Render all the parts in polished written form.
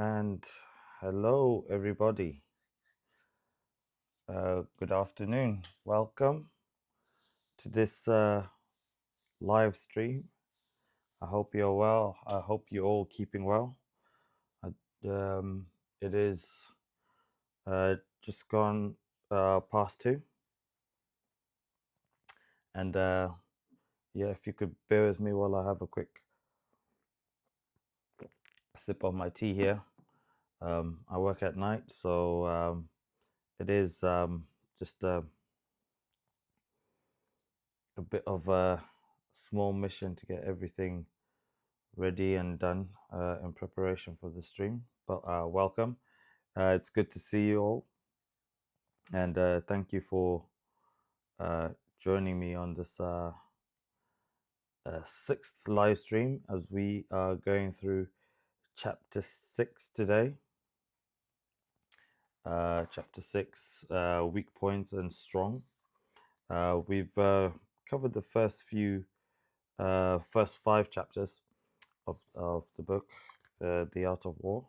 And hello, everybody. Good afternoon. Welcome to this live stream. I hope you're well. I hope you're all keeping well. It is just gone past 2. And yeah, if you could bear with me while I have a quick sip of my tea here. I work at night, so it is just a bit of a small mission to get everything ready and done in preparation for the stream. But welcome. It's good to see you all. And thank you for joining me on this 6th live stream as we are going through chapter 6 today. Chapter 6, weak points and strong. We've covered the first 5 chapters of the book, The Art of War.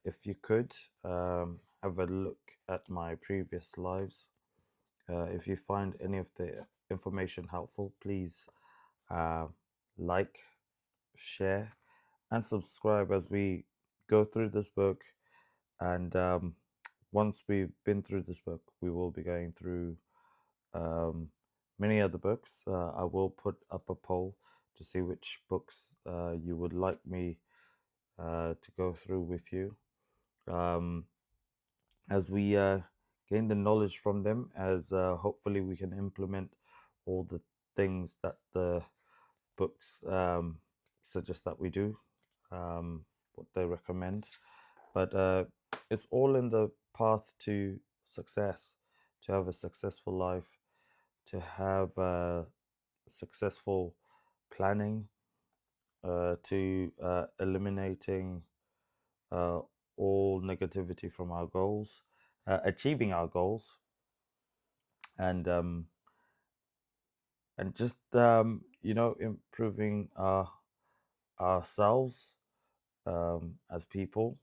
If you could have a look at my previous lives, if you find any of the information helpful, please like, share, and subscribe as we go through this book. And once we've been through this book, we will be going through many other books. I will put up a poll to see which books you would like me to go through with you. As we gain the knowledge from them, as hopefully we can implement all the things that the books suggest that we do, what they recommend. But it's all in the path to success, to have a successful life, to have successful planning, to eliminating all negativity from our goals, achieving our goals, and just improving ourselves as people.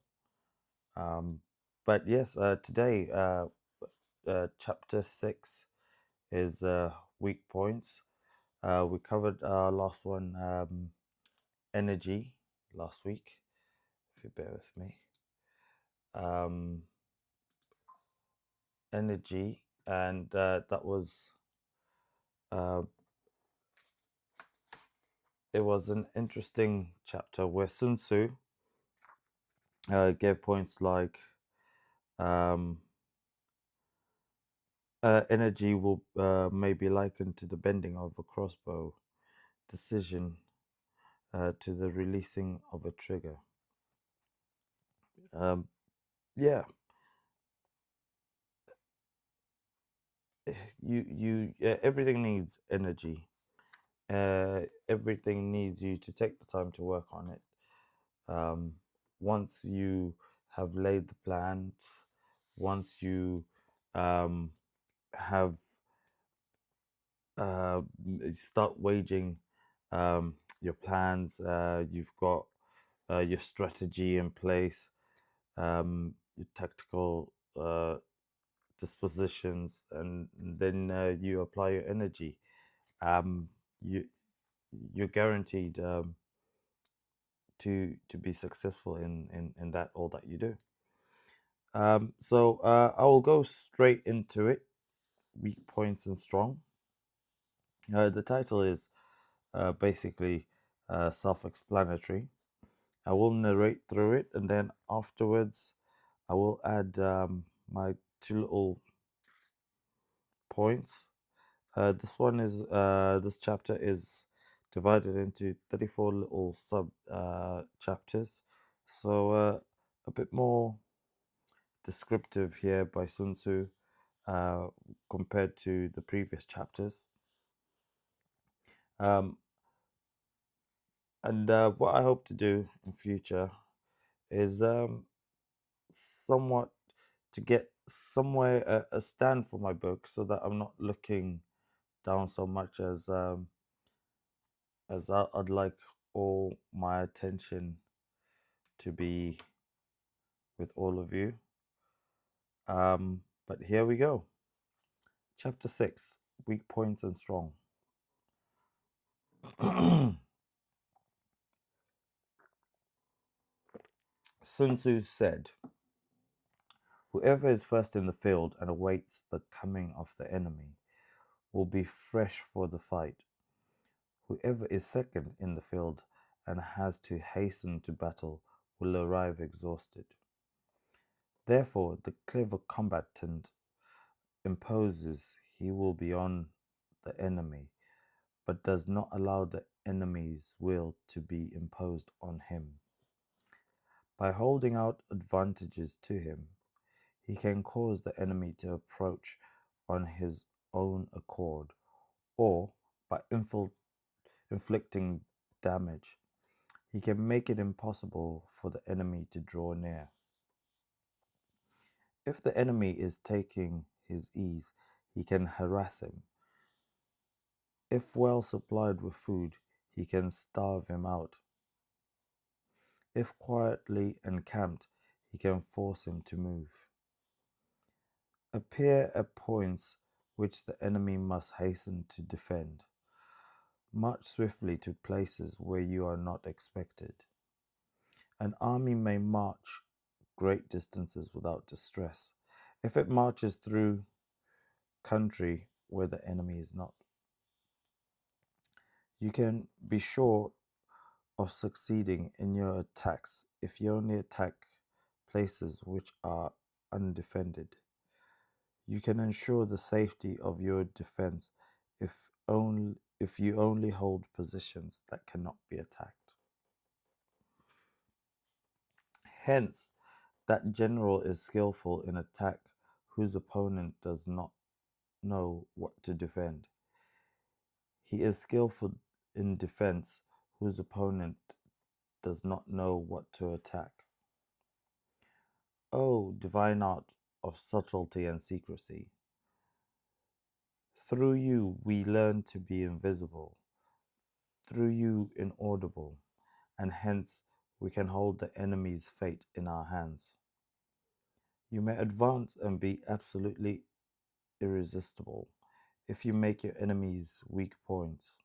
But yes, today chapter 6 is weak points. We covered our last one, energy, last week. If you bear with me. Energy, and that was it was an interesting chapter where Sun Tzu gave points like energy will may be likened to the bending of a crossbow, decision to the releasing of a trigger. Yeah, everything needs energy. Everything needs you to take the time to work on it. Once you have laid the plans, once you have start waging your plans, you've got your strategy in place, your tactical dispositions, and then you apply your energy. You're guaranteed to be successful in that all that you do. So I will go straight into it. Weak points and strong. The title is basically self-explanatory. I will narrate through it, and then afterwards I will add my 2 little points. This chapter is divided into 34 little sub chapters, so a bit more descriptive here by Sun Tzu compared to the previous chapters. And what I hope to do in future is somewhat to get somewhere a stand for my book, so that I'm not looking down so much as I'd like all my attention to be with all of you. But here we go. Chapter 6, Weak Points and Strong. Sun Tzu said, "Whoever is first in the field and awaits the coming of the enemy will be fresh for the fight. Whoever is second in the field and has to hasten to battle will arrive exhausted. Therefore, the clever combatant imposes he will be on the enemy, but does not allow the enemy's will to be imposed on him. By holding out advantages to him, he can cause the enemy to approach on his own accord, or by inflicting damage, he can make it impossible for the enemy to draw near. If the enemy is taking his ease, he can harass him. If well supplied with food, he can starve him out. If quietly encamped, he can force him to move. Appear at points which the enemy must hasten to defend. March swiftly to places where you are not expected. An army may march great distances without distress if it marches through country where the enemy is not. You can be sure of succeeding in your attacks if you only attack places which are undefended. You can ensure the safety of your defense if you only hold positions that cannot be attacked. Hence, that general is skillful in attack whose opponent does not know what to defend. He is skillful in defense whose opponent does not know what to attack. O divine art of subtlety and secrecy! Through you we learn to be invisible, through you inaudible, and hence we can hold the enemy's fate in our hands. You may advance and be absolutely irresistible if you make your enemies weak points.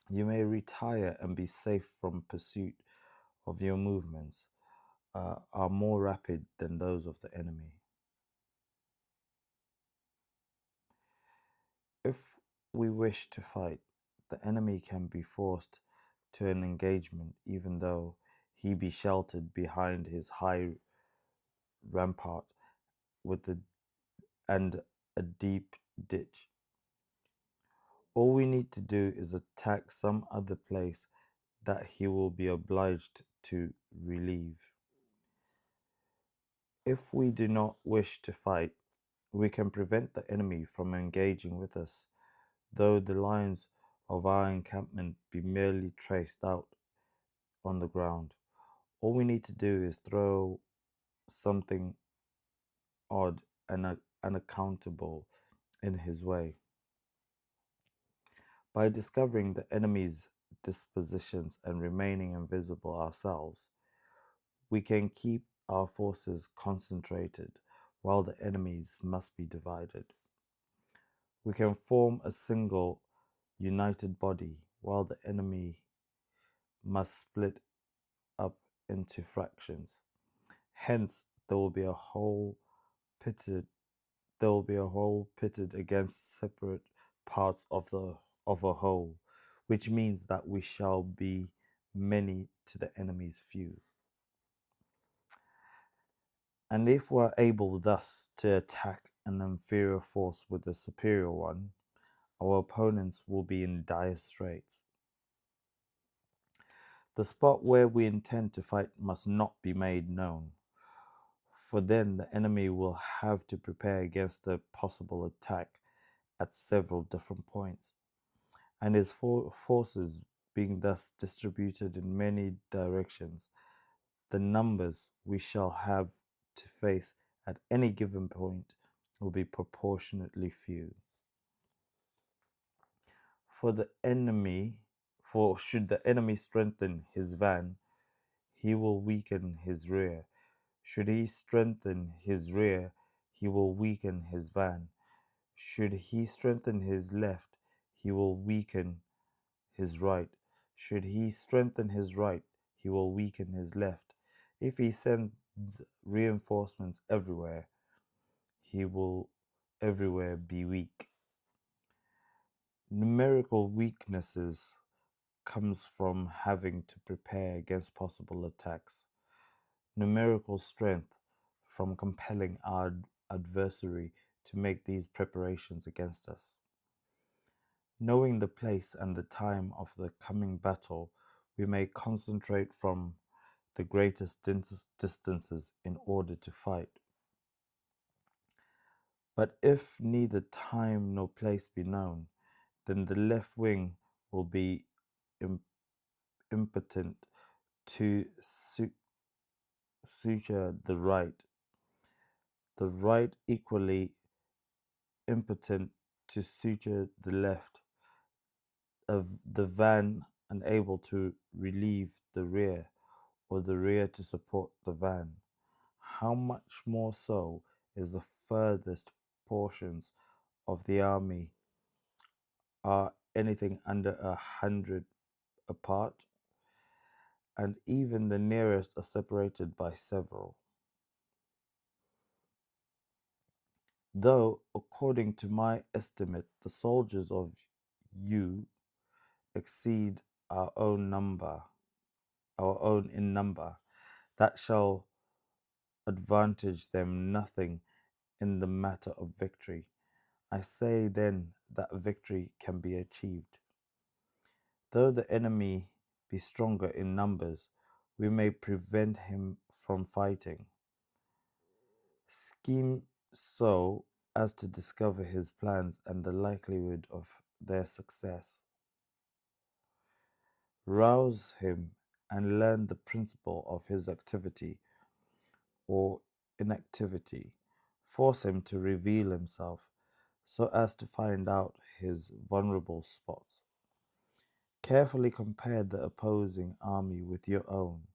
You may retire and be safe from pursuit of your movements are more rapid than those of the enemy. If we wish to fight, the enemy can be forced to an engagement even though he be sheltered behind his high rampart and a deep ditch. All we need to do is attack some other place that he will be obliged to relieve. If we do not wish to fight, we can prevent the enemy from engaging with us, though the lines of our encampment be merely traced out on the ground. All we need to do is throw something odd and unaccountable in his way. By discovering the enemy's dispositions and remaining invisible ourselves, we can keep our forces concentrated while the enemy's must be divided. We can form a single united body while the enemy must split up into fractions. Hence there will be a whole pitted against separate parts of a whole, which means that we shall be many to the enemy's few. And if we're able thus to attack an inferior force with a superior one, our opponents will be in dire straits. The spot where we intend to fight must not be made known, for then the enemy will have to prepare against a possible attack at several different points, and his forces being thus distributed in many directions, the numbers we shall have to face at any given point will be proportionately few. For should the enemy strengthen his van, he will weaken his rear. Should he strengthen his rear, he will weaken his van. Should he strengthen his left, he will weaken his right. Should he strengthen his right, he will weaken his left. If he sends reinforcements everywhere, he will everywhere be weak. Numerical weaknesses comes from having to prepare against possible attacks. Numerical strength from compelling our adversary to make these preparations against us. Knowing the place and the time of the coming battle, we may concentrate from the greatest distances in order to fight. But if neither time nor place be known, then the left wing will be impotent to suture the right equally impotent to suture the left, of the van unable to relieve the rear, or the rear to support the van. How much more so is the furthest portions of the army are anything under 100 apart, and even the nearest are separated by several. Though, according to my estimate, the soldiers of you exceed our own in number, that shall advantage them nothing in the matter of victory. I say then that victory can be achieved. Though the enemy be stronger in numbers, we may prevent him from fighting. Scheme so as to discover his plans and the likelihood of their success. Rouse him and learn the principle of his activity or inactivity. Force him to reveal himself so as to find out his vulnerable spots. Carefully compare the opposing army with your own,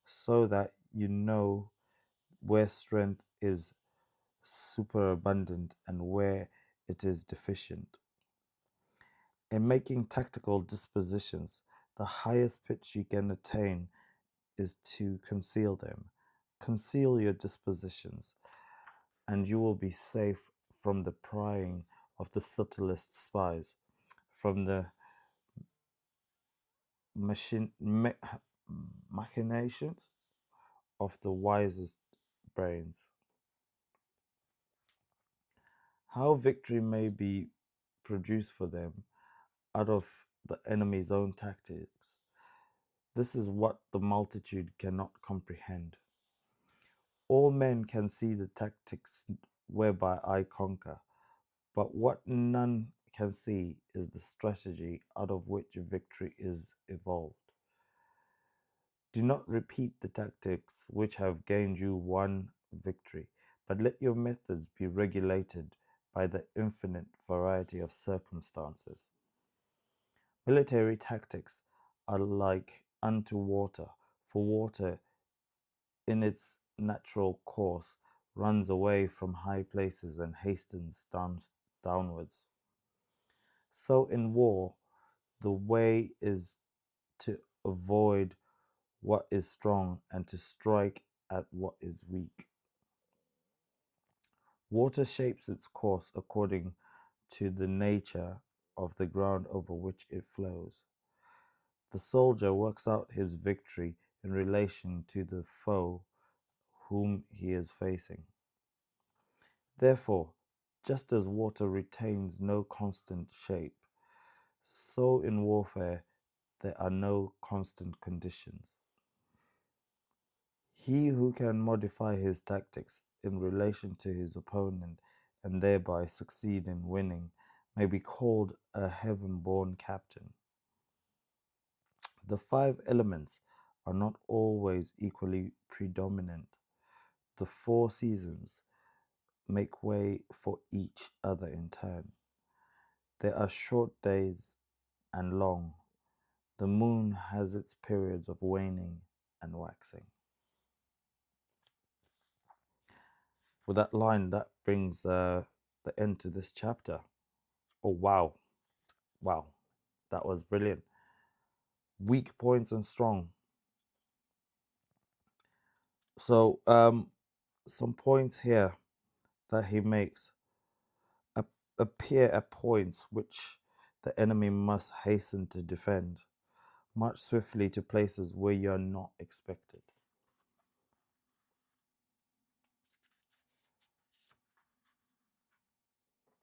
so that you know where strength is superabundant and where it is deficient. In making tactical dispositions, the highest pitch you can attain is to conceal them. Conceal your dispositions, and you will be safe from the prying of the subtlest spies, from the machinations of the wisest brains. How victory may be produced for them out of the enemy's own tactics, this is what the multitude cannot comprehend. All men can see the tactics whereby I conquer, but what none can see is the strategy out of which victory is evolved. Do not repeat the tactics which have gained you one victory, but let your methods be regulated by the infinite variety of circumstances. Military tactics are like unto water, for water in its natural course runs away from high places and hastens downwards. So in war, the way is to avoid what is strong and to strike at what is weak. Water shapes its course according to the nature of the ground over which it flows. The soldier works out his victory in relation to the foe whom he is facing. Therefore, just as water retains no constant shape, so in warfare there are no constant conditions. He who can modify his tactics in relation to his opponent and thereby succeed in winning may be called a heaven-born captain. The five elements are not always equally predominant. The four seasons make way for each other in turn. There are short days and long. The moon has its periods of waning and waxing. with that line, that brings the end to this chapter. Oh, wow. Wow. That was brilliant. Weak points and strong. So, some points here that he makes appear at points which the enemy must hasten to defend, march swiftly to places where you're not expected.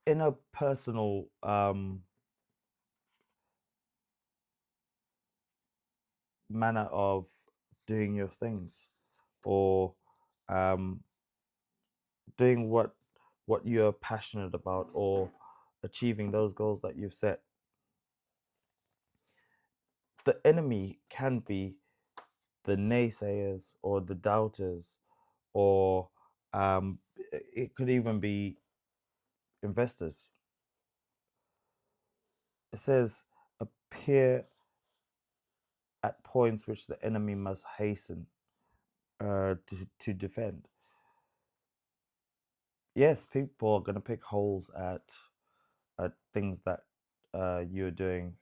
In a personal manner of doing your things, or um, doing what you're passionate about, or achieving those goals that you've set, the enemy can be the naysayers or the doubters, or it could even be investors. It says appear at points which the enemy must hasten to defend. Yes, people are going to pick holes at things that you're doing.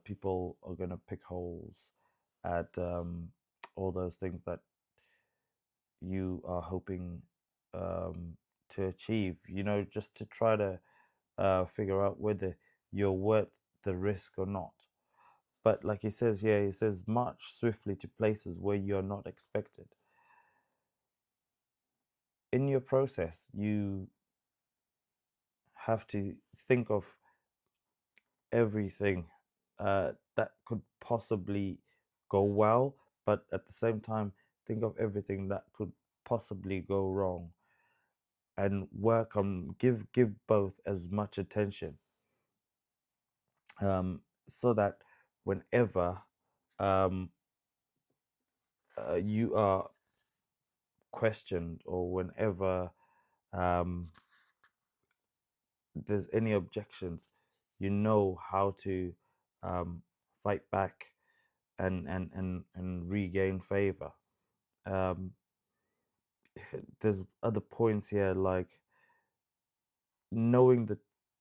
People are going to pick holes at all those things that you are hoping to achieve. You know, just to try to figure out whether you're worth the risk or not. But like he says here, he says, march swiftly to places where you're not expected. In your process, you have to think of everything that could possibly go well, but at the same time, think of everything that could possibly go wrong, and work on give both as much attention, so that whenever um, you are questioned, or whenever um, there's any objections, you know how to fight back and regain favor. Um, there's other points here, like knowing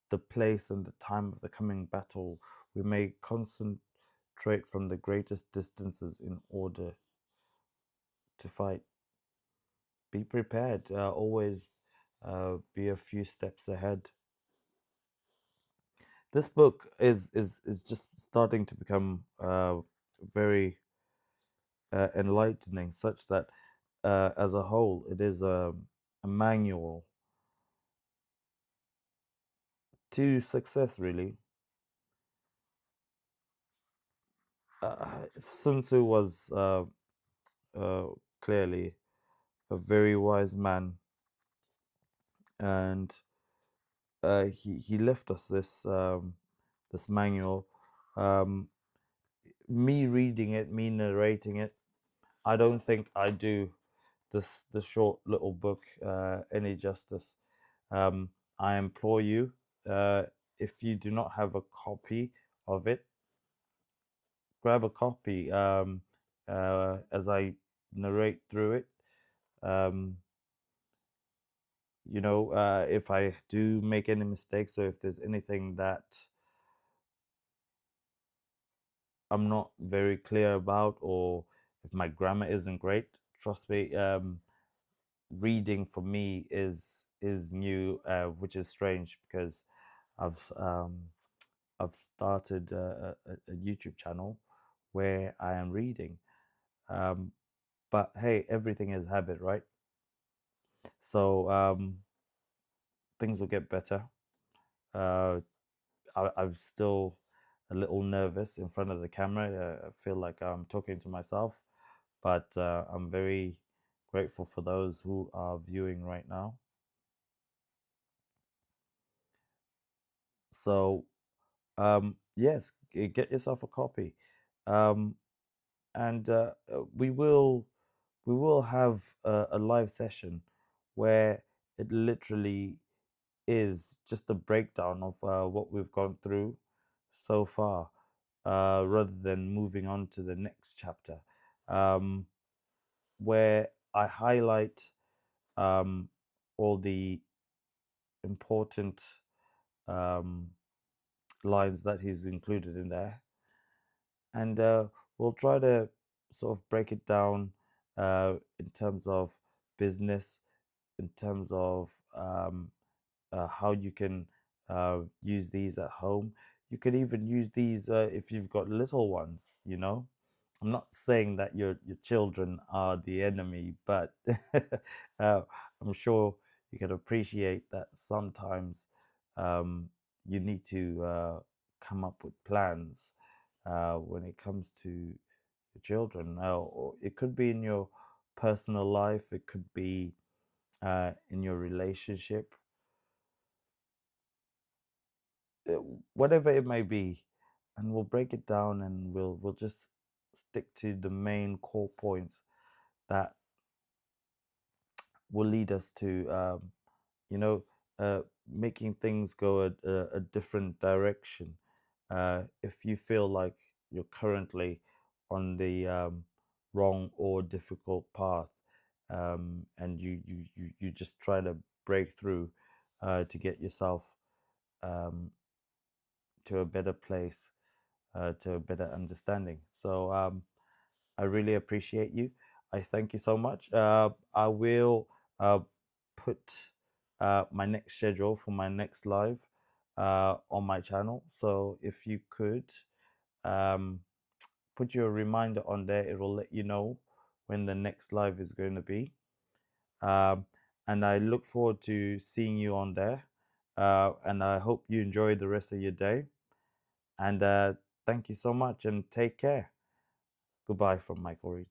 the place and the time of the coming battle. We may concentrate from the greatest distances in order to fight. Be prepared. Always be a few steps ahead. This book is just starting to become very enlightening, such that as a whole, it is a manual to success, really. Sun Tzu was uh, clearly a very wise man, and he left us this manual. Um, Me reading it, me narrating it, I don't think I do this short little book any justice. I implore you, uh, if you do not have a copy of it, grab a copy as I narrate through it. Um, if I do make any mistakes, or if there's anything that I'm not very clear about, or if my grammar isn't great, trust me, reading for me is new, which is strange, because I've um, I've started a YouTube channel where I am reading. But hey, everything is habit, right? So things will get better. Uh, I'm still a little nervous in front of the camera. I feel like I'm talking to myself, but I'm very grateful for those who are viewing right now. So yes, get yourself a copy, um, and we will have a live session where it literally is just a breakdown of what we've gone through so far, rather than moving on to the next chapter, um, where I highlight um, all the important um, lines that he's included in there, and we'll try to sort of break it down in terms of business, in terms of how you can use these at home. You could even use these if you've got little ones. I'm not saying that your children are the enemy, but uh, I'm sure you can appreciate that sometimes um, you need to come up with plans when it comes to your children. Or it could be in your personal life, it could be in your relationship, uh, whatever it may be, and we'll break it down and we'll just stick to the main core points that will lead us to you know making things go a different direction. If you feel like you're currently on the wrong or difficult path, and you just try to break through to get yourself um, to a better place, to a better understanding. So I really appreciate you. I thank you so much. I will put my next schedule for my next live on my channel. So if you could um, put your reminder on there, it will let you know when the next live is going to be. Um, and I look forward to seeing you on there. And I hope you enjoy the rest of your day. And thank you so much and take care. Goodbye from Michael Reed.